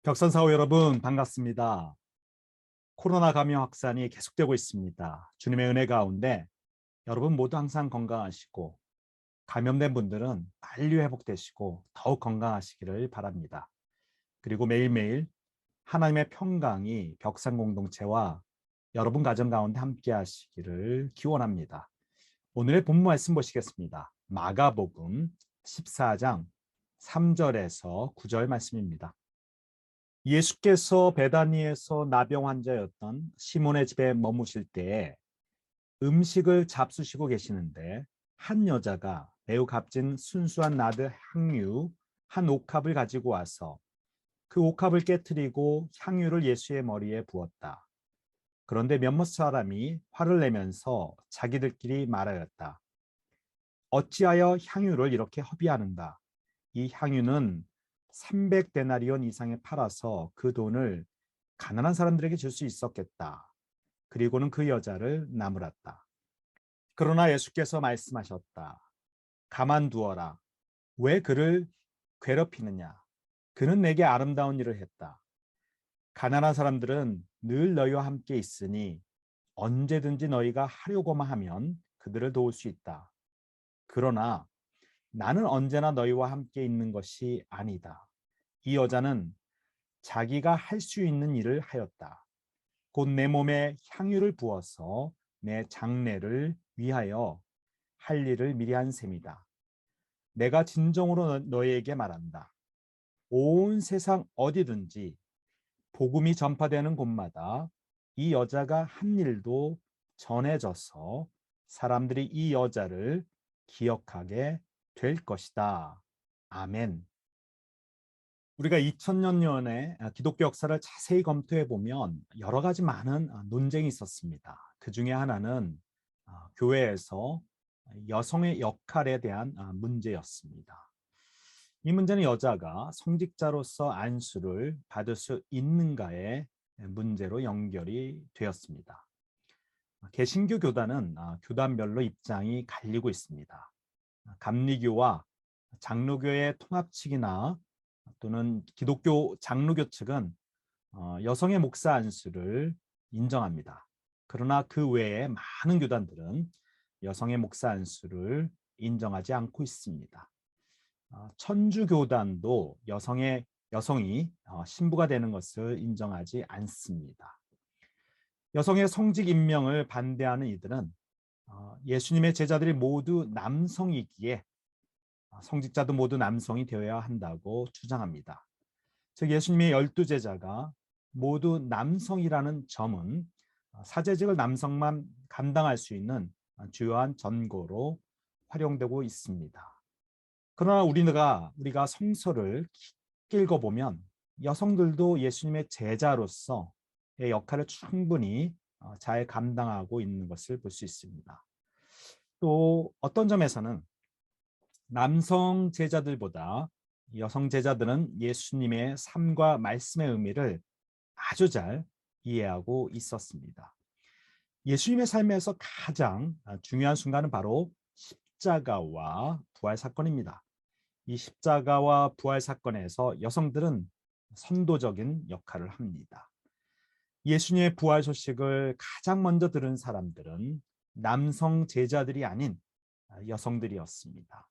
격선사후 여러분 반갑습니다. 코로나 감염 확산이 계속되고 있습니다. 주님의 은혜 가운데 여러분 모두 항상 건강하시고 감염된 분들은 빨리 회복되시고 더욱 건강하시기를 바랍니다. 그리고 매일매일 하나님의 평강이 벽산 공동체와 여러분 가정 가운데 함께 하시기를 기원합니다. 오늘의 본문 말씀 보시겠습니다. 마가복음 14장 3절에서 9절 말씀입니다. 예수께서 베다니에서 나병 환자였던 시몬의 집에 머무실 때에 음식을 잡수시고 계시는데 한 여자가 매우 값진 순수한 나드 향유 한 옥합을 가지고 와서 그 옥합을 깨뜨리고 향유를 예수의 머리에 부었다. 그런데 몇몇 사람이 화를 내면서 자기들끼리 말하였다. 어찌하여 향유를 이렇게 허비하는가? 이 향유는 300데나리온 이상에 팔아서 그 돈을 가난한 사람들에게 줄 수 있었겠다. 그리고는 그 여자를 나무랐다. 그러나 예수께서 말씀하셨다. 가만두어라. 왜 그를 괴롭히느냐? 그는 내게 아름다운 일을 했다. 가난한 사람들은 늘 너희와 함께 있으니 언제든지 너희가 하려고만 하면 그들을 도울 수 있다. 그러나 나는 언제나 너희와 함께 있는 것이 아니다. 이 여자는 자기가 할 수 있는 일을 하였다. 곧 내 몸에 향유를 부어서 내 장례를 위하여 할 일을 미리 한 셈이다. 내가 진정으로 너희에게 말한다. 온 세상 어디든지 복음이 전파되는 곳마다 이 여자가 한 일도 전해져서 사람들이 이 여자를 기억하게 될 것이다. 아멘. 우리가 2000년의 기독교 역사를 자세히 검토해 보면 여러 가지 많은 논쟁이 있었습니다. 그 중에 하나는 교회에서 여성의 역할에 대한 문제였습니다. 이 문제는 여자가 성직자로서 안수를 받을 수 있는가의 문제로 연결이 되었습니다. 개신교 교단은 교단별로 입장이 갈리고 있습니다. 감리교와 장로교의 통합 측이나 또는 기독교 장로교 측은 여성의 목사 안수를 인정합니다. 그러나 그 외에 많은 교단들은 여성의 목사 안수를 인정하지 않고 있습니다. 천주교단도 여성이 신부가 되는 것을 인정하지 않습니다. 여성의 성직 임명을 반대하는 이들은 예수님의 제자들이 모두 남성이기에 성직자도 모두 남성이 되어야 한다고 주장합니다. 즉 예수님의 12제자가 모두 남성이라는 점은 사제직을 남성만 감당할 수 있는 주요한 전거로 활용되고 있습니다. 그러나 우리가 성서를 깊게 읽어보면 여성들도 예수님의 제자로서의 역할을 충분히 잘 감당하고 있는 것을 볼 수 있습니다. 또 어떤 점에서는 남성 제자들보다 여성 제자들은 예수님의 삶과 말씀의 의미를 아주 잘 이해하고 있었습니다. 예수님의 삶에서 가장 중요한 순간은 바로 십자가와 부활 사건입니다. 이 십자가와 부활 사건에서 여성들은 선도적인 역할을 합니다. 예수님의 부활 소식을 가장 먼저 들은 사람들은 남성 제자들이 아닌 여성들이었습니다.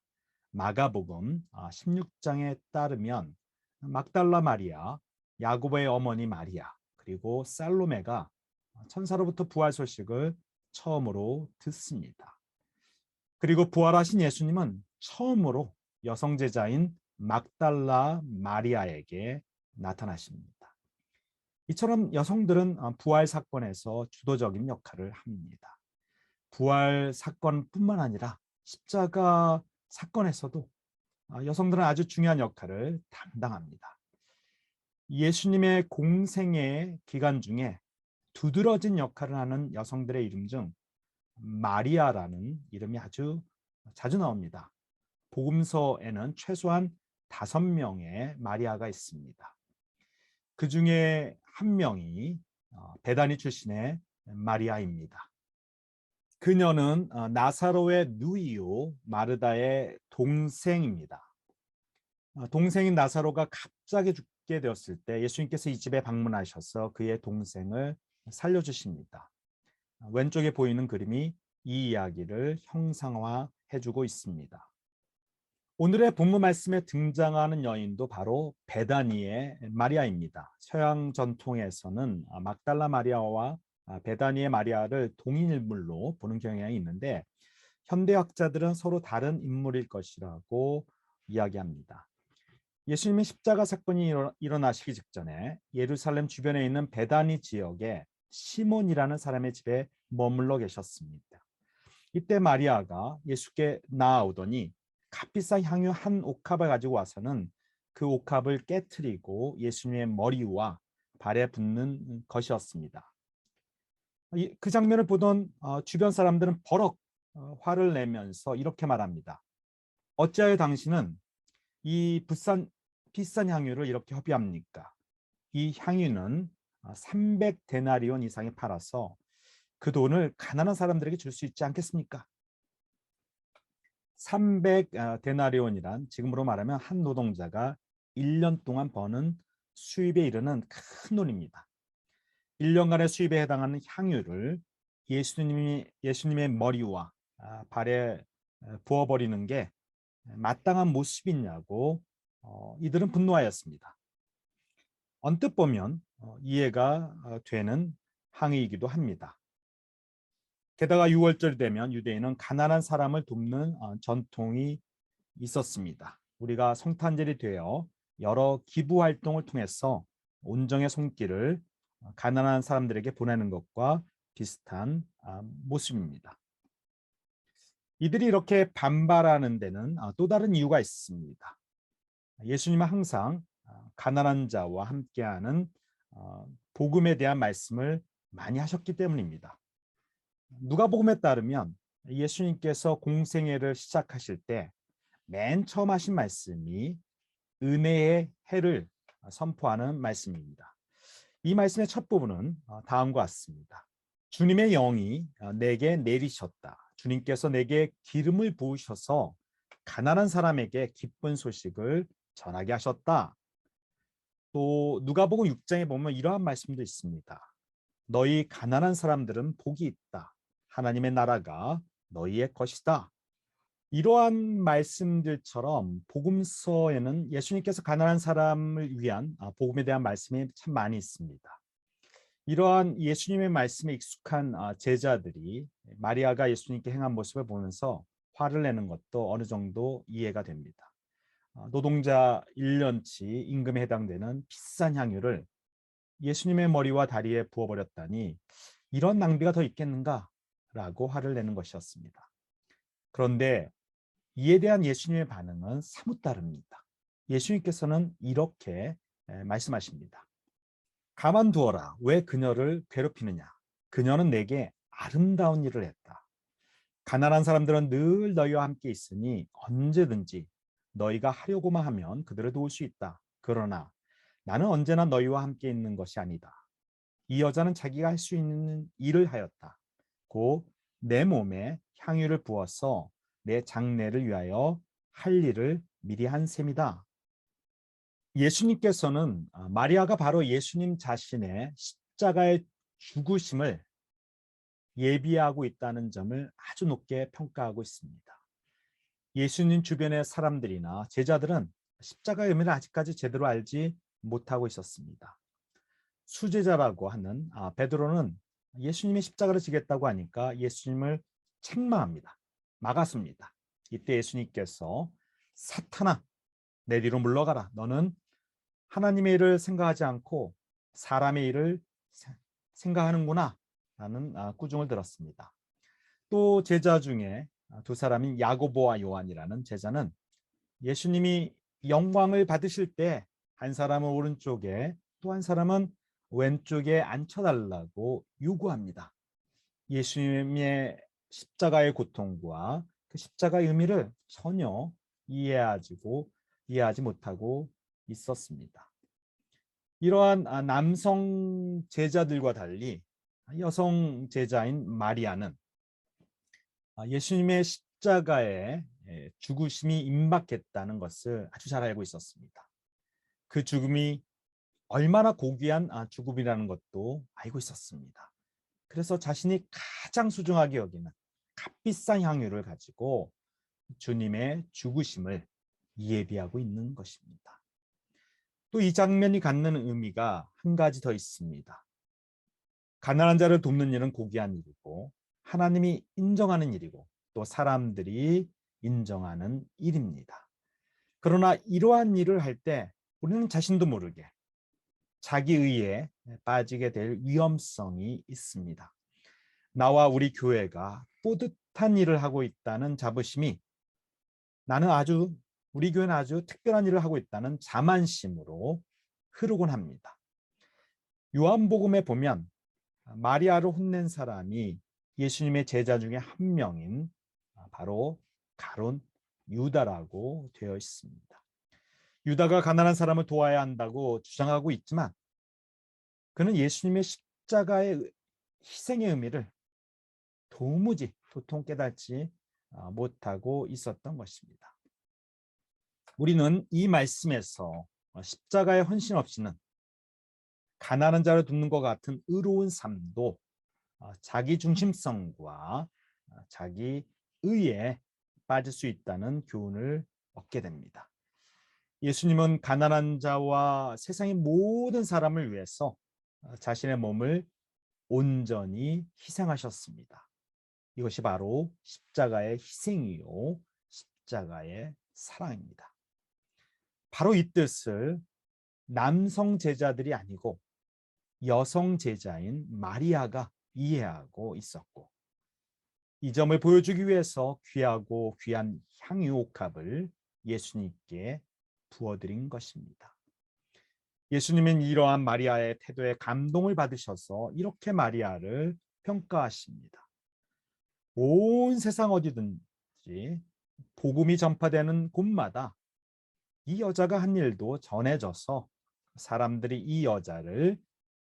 마가복음 16장에 따르면 막달라 마리아, 야고보의 어머니 마리아, 그리고 살로메가 천사로부터 부활 소식을 처음으로 듣습니다. 그리고 부활하신 예수님은 처음으로 여성 제자인 막달라 마리아에게 나타나십니다. 이처럼 여성들은 부활 사건에서 주도적인 역할을 합니다. 부활 사건뿐만 아니라 십자가 사건에서도 여성들은 아주 중요한 역할을 담당합니다. 예수님의 공생의 기간 중에 두드러진 역할을 하는 여성들의 이름 중 마리아라는 이름이 아주 자주 나옵니다. 복음서에는 최소한 5명의 마리아가 있습니다. 그 중에 한 명이 베다니 출신의 마리아입니다. 그녀는 나사로의 누이요 마르다의 동생입니다. 동생인 나사로가 갑자기 죽게 되었을 때 예수님께서 이 집에 방문하셔서 그의 동생을 살려주십니다. 왼쪽에 보이는 그림이 이 이야기를 형상화해주고 있습니다. 오늘의 본문 말씀에 등장하는 여인도 바로 베다니의 마리아입니다. 서양 전통에서는 막달라 마리아와 베다니의 마리아를 동일 인물로 보는 경향이 있는데 현대학자들은 서로 다른 인물일 것이라고 이야기합니다. 예수님의 십자가 사건이 일어나시기 직전에 예루살렘 주변에 있는 베다니 지역에 시몬이라는 사람의 집에 머물러 계셨습니다. 이때 마리아가 예수께 나아오더니 값비싼 향유 한 옥합을 가지고 와서는 그 옥합을 깨트리고 예수님의 머리와 발에 붓는 것이었습니다. 그 장면을 보던 주변 사람들은 버럭 화를 내면서 이렇게 말합니다. 어찌하여 당신은 이 비싼 향유를 이렇게 허비합니까? 이 향유는 300데나리온 이상에 팔아서 그 돈을 가난한 사람들에게 줄 수 있지 않겠습니까? 300데나리온이란 지금으로 말하면 한 노동자가 1년 동안 버는 수입에 이르는 큰 돈입니다. 1년간의 수입에 해당하는 향유를 예수님의 머리와 발에 부어버리는 게 마땅한 모습이냐고 이들은 분노하였습니다. 언뜻 보면 이해가 되는 항의이기도 합니다. 게다가 6월절이 되면 유대인은 가난한 사람을 돕는 전통이 있었습니다. 우리가 성탄절이 되어 여러 기부 활동을 통해서 온정의 손길을 가난한 사람들에게 보내는 것과 비슷한 모습입니다. 이들이 이렇게 반발하는 데는 또 다른 이유가 있습니다. 예수님은 항상 가난한 자와 함께하는 복음에 대한 말씀을 많이 하셨기 때문입니다. 누가복음에 따르면 예수님께서 공생애를 시작하실 때 맨 처음 하신 말씀이 은혜의 해를 선포하는 말씀입니다. 이 말씀의 첫 부분은 다음과 같습니다. 주님의 영이 내게 내리셨다. 주님께서 내게 기름을 부으셔서 가난한 사람에게 기쁜 소식을 전하게 하셨다. 또 누가복음 6장에 보면 이러한 말씀도 있습니다. 너희 가난한 사람들은 복이 있다. 하나님의 나라가 너희의 것이다. 이러한 말씀들처럼 복음서에는 예수님께서 가난한 사람을 위한 복음에 대한 말씀이 참 많이 있습니다. 이러한 예수님의 말씀에 익숙한 제자들이 마리아가 예수님께 행한 모습을 보면서 화를 내는 것도 어느 정도 이해가 됩니다. 노동자 1년치 임금에 해당되는 비싼 향유를 예수님의 머리와 다리에 부어버렸다니 이런 낭비가 더 있겠는가라고 화를 내는 것이었습니다. 그런데 이에 대한 예수님의 반응은 사뭇 다릅니다. 예수님께서는 이렇게 말씀하십니다. 가만두어라. 왜 그녀를 괴롭히느냐? 그녀는 내게 아름다운 일을 했다. 가난한 사람들은 늘 너희와 함께 있으니 언제든지 너희가 하려고만 하면 그들을 도울 수 있다. 그러나 나는 언제나 너희와 함께 있는 것이 아니다. 이 여자는 자기가 할 수 있는 일을 하였다. 곧 내 몸에 향유를 부어서 내 장례를 위하여 할 일을 미리 한 셈이다. 예수님께서는 마리아가 바로 예수님 자신의 십자가의 죽으심을 예비하고 있다는 점을 아주 높게 평가하고 있습니다. 예수님 주변의 사람들이나 제자들은 십자가의 의미를 아직까지 제대로 알지 못하고 있었습니다. 수제자라고 하는 베드로는 예수님이 십자가를 지겠다고 하니까 예수님을 책망합니다. 막았습니다. 이때 예수님께서 사탄아 내 뒤로 물러가라. 너는 하나님의 일을 생각하지 않고 사람의 일을 생각하는구나 라는 꾸중을 들었습니다. 또 제자 중에 두 사람인 야고보와 요한이라는 제자는 예수님이 영광을 받으실 때 한 사람은 오른쪽에 또 한 사람은 왼쪽에 앉혀달라고 요구합니다. 예수님의 십자가의 고통과 그 십자가의 의미를 전혀 이해하지 못하고 있었습니다. 이러한 남성 제자들과 달리 여성 제자인 마리아는 예수님의 십자가의 죽으심이 임박했다는 것을 아주 잘 알고 있었습니다. 그 죽음이 얼마나 고귀한 죽음이라는 것도 알고 있었습니다. 그래서 자신이 가장 소중하게 여기는 값비싼 향유를 가지고 주님의 죽으심을 예비하고 있는 것입니다. 또 이 장면이 갖는 의미가 한 가지 더 있습니다. 가난한 자를 돕는 일은 고귀한 일이고 하나님이 인정하는 일이고 또 사람들이 인정하는 일입니다. 그러나 이러한 일을 할 때 우리는 자신도 모르게 자기 의에 빠지게 될 위험성이 있습니다. 나와 우리 교회가 뿌듯한 일을 하고 있다는 자부심이 우리 교회는 아주 특별한 일을 하고 있다는 자만심으로 흐르곤 합니다. 요한복음에 보면 마리아를 혼낸 사람이 예수님의 제자 중에 한 명인 바로 가룟 유다라고 되어 있습니다. 유다가 가난한 사람을 도와야 한다고 주장하고 있지만 그는 예수님의 십자가의 희생의 의미를 도통 깨닫지 못하고 있었던 것입니다. 우리는 이 말씀에서 십자가의 헌신 없이는 가난한 자를 돕는 것 같은 의로운 삶도 자기 중심성과 자기 의에 빠질 수 있다는 교훈을 얻게 됩니다. 예수님은 가난한 자와 세상의 모든 사람을 위해서 자신의 몸을 온전히 희생하셨습니다. 이것이 바로 십자가의 희생이요 십자가의 사랑입니다. 바로 이 뜻을 남성 제자들이 아니고 여성 제자인 마리아가 이해하고 있었고 이 점을 보여주기 위해서 귀하고 귀한 향유 옥합을 예수님께 부어드린 것입니다. 예수님은 이러한 마리아의 태도에 감동을 받으셔서 이렇게 마리아를 평가하십니다. 온 세상 어디든지 복음이 전파되는 곳마다 이 여자가 한 일도 전해져서 사람들이 이 여자를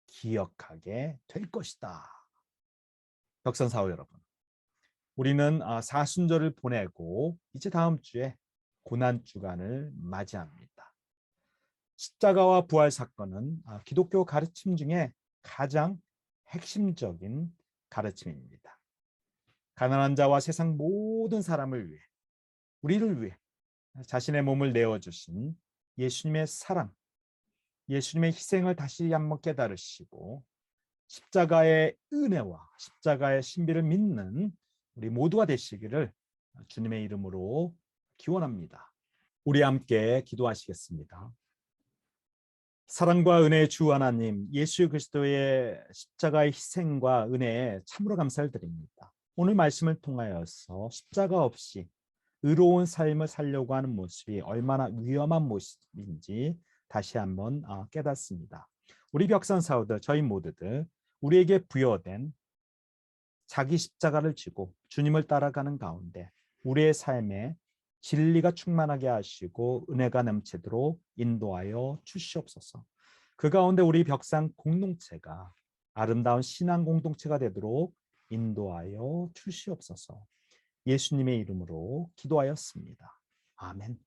기억하게 될 것이다. 벽선사호 여러분, 우리는 사순절을 보내고 이제 다음 주에 고난주간을 맞이합니다. 십자가와 부활 사건은 기독교 가르침 중에 가장 핵심적인 가르침입니다. 가난한 자와 세상 모든 사람을 위해, 우리를 위해 자신의 몸을 내어주신 예수님의 사랑, 예수님의 희생을 다시 한번 깨달으시고 십자가의 은혜와 십자가의 신비를 믿는 우리 모두가 되시기를 주님의 이름으로 기원합니다. 우리 함께 기도하시겠습니다. 사랑과 은혜의 주 하나님, 예수 그리스도의 십자가의 희생과 은혜에 참으로 감사를 드립니다. 오늘 말씀을 통하여서 십자가 없이 의로운 삶을 살려고 하는 모습이 얼마나 위험한 모습인지 다시 한번 깨닫습니다. 우리 벽산 사우들, 저희 모두들 우리에게 부여된 자기 십자가를 지고 주님을 따라가는 가운데 우리의 삶에 진리가 충만하게 하시고 은혜가 넘치도록 인도하여 주시옵소서. 그 가운데 우리 벽산 공동체가 아름다운 신앙 공동체가 되도록 인도하여 주시옵소서. 예수님의 이름으로 기도하였습니다. 아멘.